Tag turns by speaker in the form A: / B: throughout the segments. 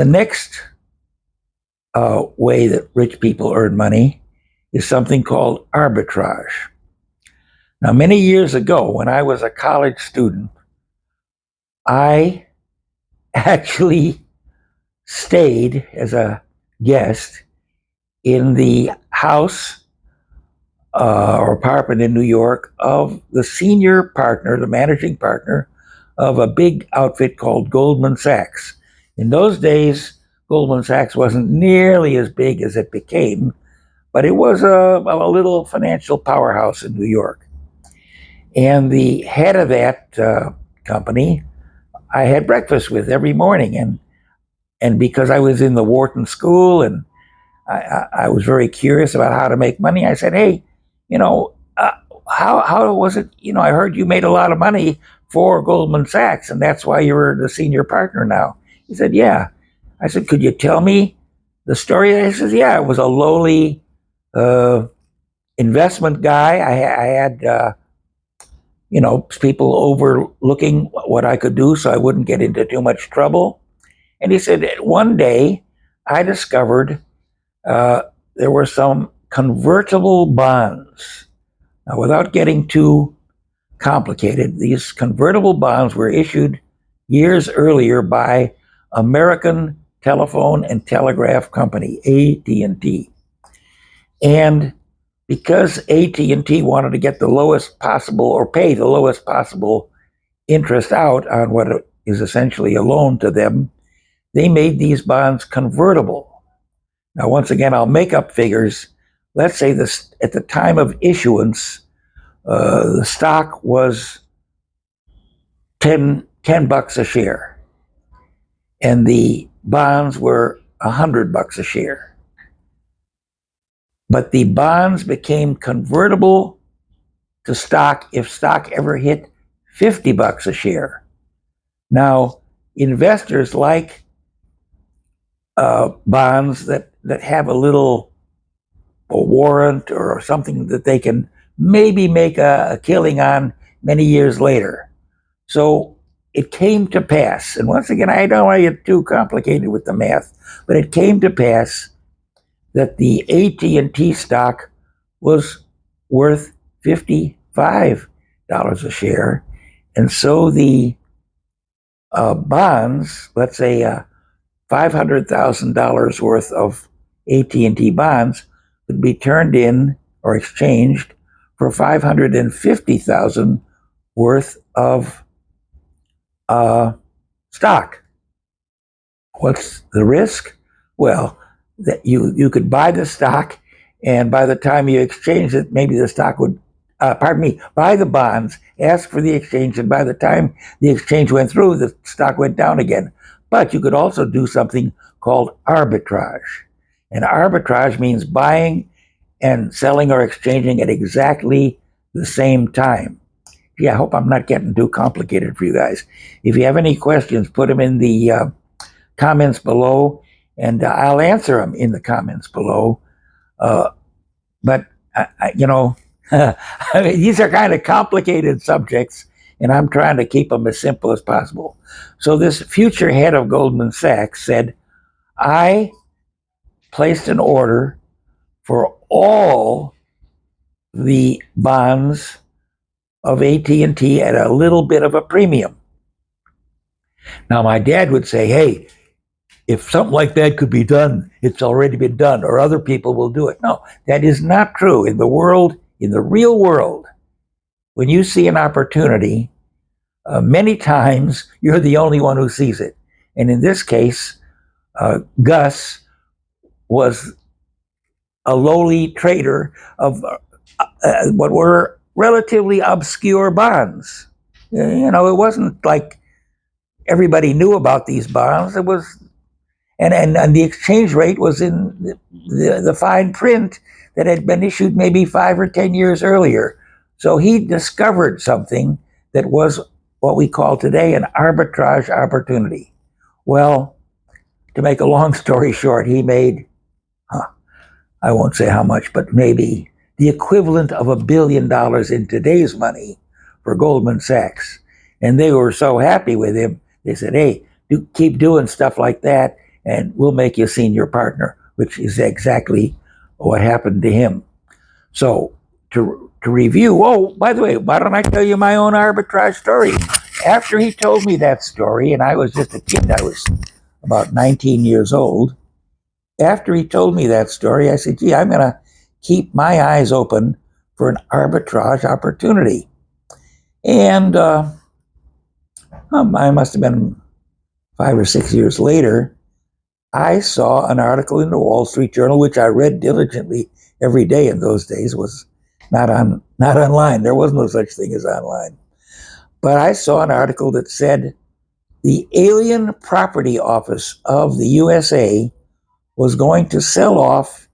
A: The next way that rich people earn money is something called arbitrage. Now, many years ago, when I was a college student, I actually stayed as a guest in the house or apartment in New York of the senior partner, the managing partner of a big outfit called Goldman Sachs. In those days, Goldman Sachs wasn't nearly as big as it became, but it was a little financial powerhouse in New York. And the head of that company, I had breakfast with every morning, and because I was in the Wharton School and I was very curious about how to make money, I said, "Hey, you know, how was it? I heard you made a lot of money for Goldman Sachs, and that's why you're the senior partner now." He said, "Yeah." I said, "Could you tell me the story?" He says, "Yeah, it was a lowly uh, investment guy. I had people overlooking what I could do so I wouldn't get into too much trouble." And he said, "One day I discovered there were some convertible bonds. Now, without getting too complicated, these convertible bonds were issued years earlier by American Telephone and Telegraph Company, AT&T. And because AT&T wanted to get the lowest possible or pay the lowest possible interest out on what is essentially a loan to them, they made these bonds convertible. Now, once again, I'll make up figures. Let's say this at the time of issuance, the stock was 10 bucks a share, and the bonds were $100 a share. But the bonds became convertible to stock if stock ever hit 50 bucks a share. Now, investors like bonds that have a warrant or something that they can maybe make a killing on many years later. So it came to pass, and once again, I don't want to get too complicated with the math, but it came to pass that the AT&T stock was worth $55 a share, and so the bonds, let's say $500,000 worth of AT&T bonds, would be turned in or exchanged for $550,000 worth of stock. What's the risk? Well, that you could buy the stock, and by the time you exchange it, maybe the stock would, buy the bonds, ask for the exchange, and by the time the exchange went through, the stock went down again. But you could also do something called arbitrage. And arbitrage means buying and selling or exchanging at exactly the same time. Yeah, I hope I'm not getting too complicated for you guys. If you have any questions, put them in the comments below, and I'll answer them in the comments below. But these are kind of complicated subjects, and I'm trying to keep them as simple as possible. So this future head of Goldman Sachs said, "I placed an order for all the bonds of AT&T at a little bit of a premium." Now, my dad would say, "Hey, if something like that could be done, it's already been done, or other people will do it." No, that is not true. In the world, in the real world, when you see an opportunity, many times you're the only one who sees it. And in this case, Gus was a lowly trader of what were relatively obscure bonds. It wasn't like everybody knew about these bonds. It was, and the exchange rate was in the fine print that had been issued maybe 5 or 10 years earlier. So he discovered something that was what we call today an arbitrage opportunity. Well, to make a long story short, he made, I won't say how much, but maybe the equivalent of $1 billion in today's money for Goldman Sachs. And they were so happy with him, they said, "Hey, keep doing stuff like that, and we'll make you a senior partner, which is exactly what happened to him. So to review, oh, by the way, why don't I tell you my own arbitrage story? After he told me that story, and I was just a kid, I was about 19 years old. After he told me that story, I said, gee, I'm going to keep my eyes open for an arbitrage opportunity. And I must have been 5 or 6 years later, I saw an article in the Wall Street Journal, which I read diligently every day in those days. Was not online. There was no such thing as online. But I saw an article that said the Alien Property Office of the USA was going to sell off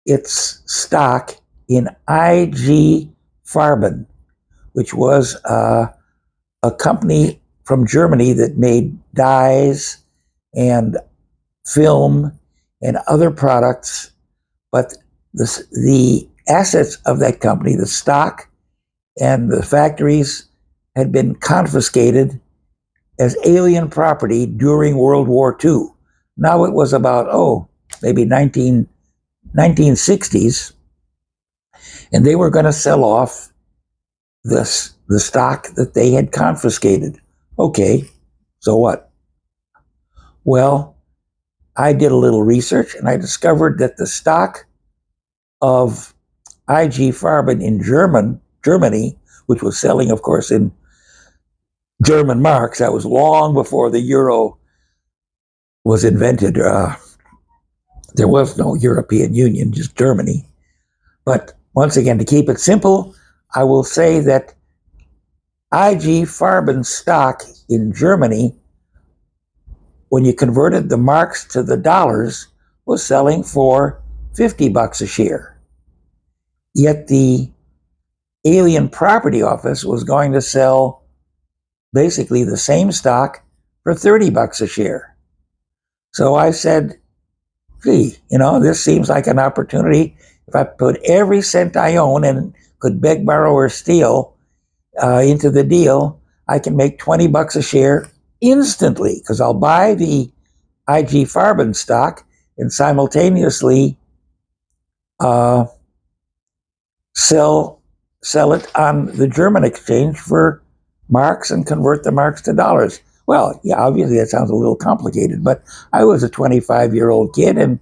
A: its stock in IG Farben, which was a company from Germany that made dyes and film and other products, but the assets of that company, the stock and the factories, had been confiscated as alien property during World War II. Now it was about, maybe 1960s, and they were going to sell off the stock that they had confiscated. Okay, so what? Well, I did a little research and I discovered that the stock of IG Farben in Germany, which was selling, of course, in German marks, that was long before the euro was invented. There was no European Union, just Germany. But once again, to keep it simple, I will say that IG Farben stock in Germany, when you converted the marks to the dollars, was selling for $50 a share. Yet the Alien Property Office was going to sell basically the same stock for $30 a share. So I said, gee, this seems like an opportunity. If I put every cent I own and could beg, borrow, or steal into the deal, I can make $20 a share instantly, because I'll buy the IG Farben stock and simultaneously sell it on the German exchange for marks and convert the marks to dollars. Well, yeah, obviously that sounds a little complicated, but I was a 25-year-old kid and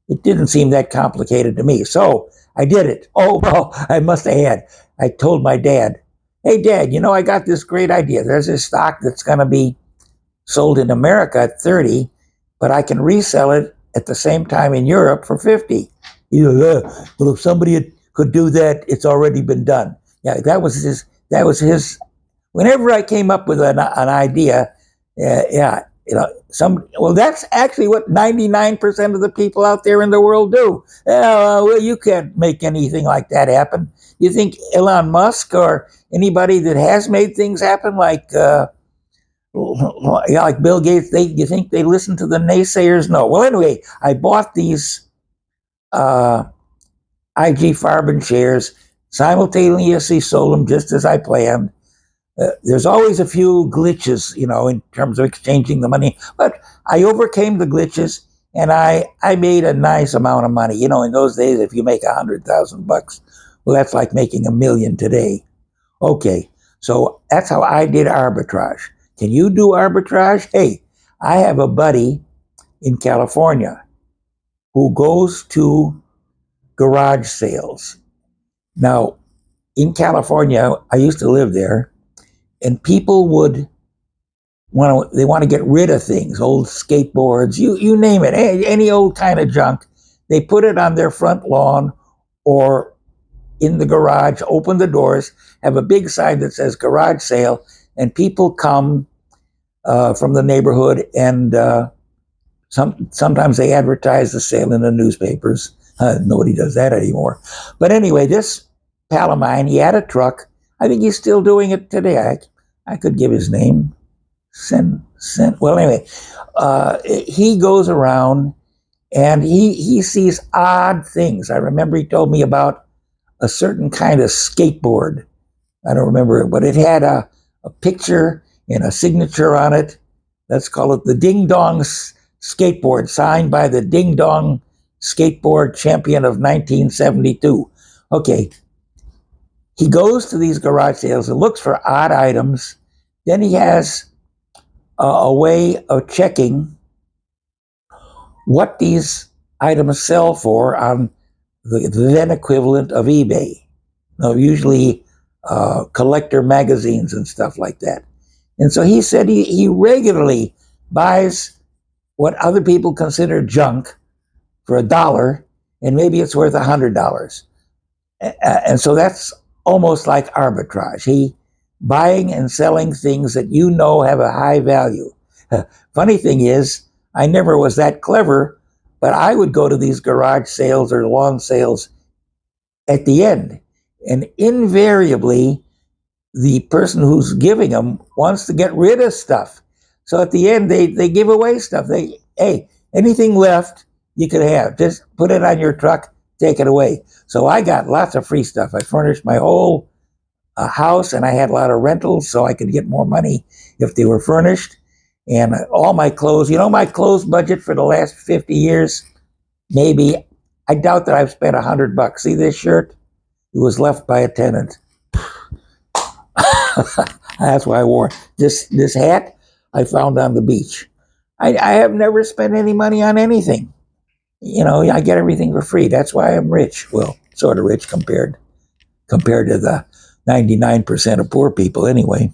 A: it didn't seem that complicated to me. So I did it. Oh, well, I must have had. I told my dad, hey, Dad, I got this great idea. There's this stock that's going to be sold in America at 30, but I can resell it at the same time in Europe for 50. Well, if somebody could do that, it's already been done. Yeah, that was his. Whenever I came up with an idea, that's actually what 99% of the people out there in the world do. Well, you can't make anything like that happen. You think Elon Musk or anybody that has made things happen, like Bill Gates, you think they listen to the naysayers? No. Well, anyway, I bought these IG Farben shares, simultaneously sold them just as I planned. There's always a few glitches, in terms of exchanging the money, but I overcame the glitches and I made a nice amount of money. In those days, if you make $100,000, well, that's like making $1 million today. Okay, so that's how I did arbitrage. Can you do arbitrage? Hey, I have a buddy in California who goes to garage sales. Now, in California, I used to live there, and people would want to get rid of things, old skateboards, you name it, any old kind of junk. They put it on their front lawn or in the garage, open the doors, have a big sign that says garage sale, and people come from the neighborhood, and sometimes they advertise the sale in the newspapers. Nobody does that anymore. But anyway, this pal of mine, he had a truck. I think he's still doing it today. I could give his name. Well, anyway, he goes around and he sees odd things. I remember he told me about a certain kind of skateboard. I don't remember it, but it had a picture and a signature on it. Let's call it the Ding Dong skateboard signed by the Ding Dong skateboard champion of 1972. Okay, he goes to these garage sales and looks for odd items. Then he has a way of checking what these items sell for on the then equivalent of eBay. Usually collector magazines and stuff like that. And so he said he regularly buys what other people consider junk for $1, and maybe it's worth $100. And so that's almost like arbitrage. He buying and selling things that have a high value. Funny thing is, I never was that clever, but I would go to these garage sales or lawn sales at the end, and invariably the person who's giving them wants to get rid of stuff. So at the end, they give away stuff. Hey, anything left you could have. Just put it on your truck, take it away. So I got lots of free stuff. I furnished my whole house, and I had a lot of rentals, so I could get more money if they were furnished. And all my clothes, my clothes budget for the last 50 years, maybe, I doubt that I've spent $100. See this shirt? It was left by a tenant. That's why I wore this hat I found on the beach. I have never spent any money on anything. I get everything for free. That's why I'm rich. Well, sort of rich compared to the 99% of poor people anyway.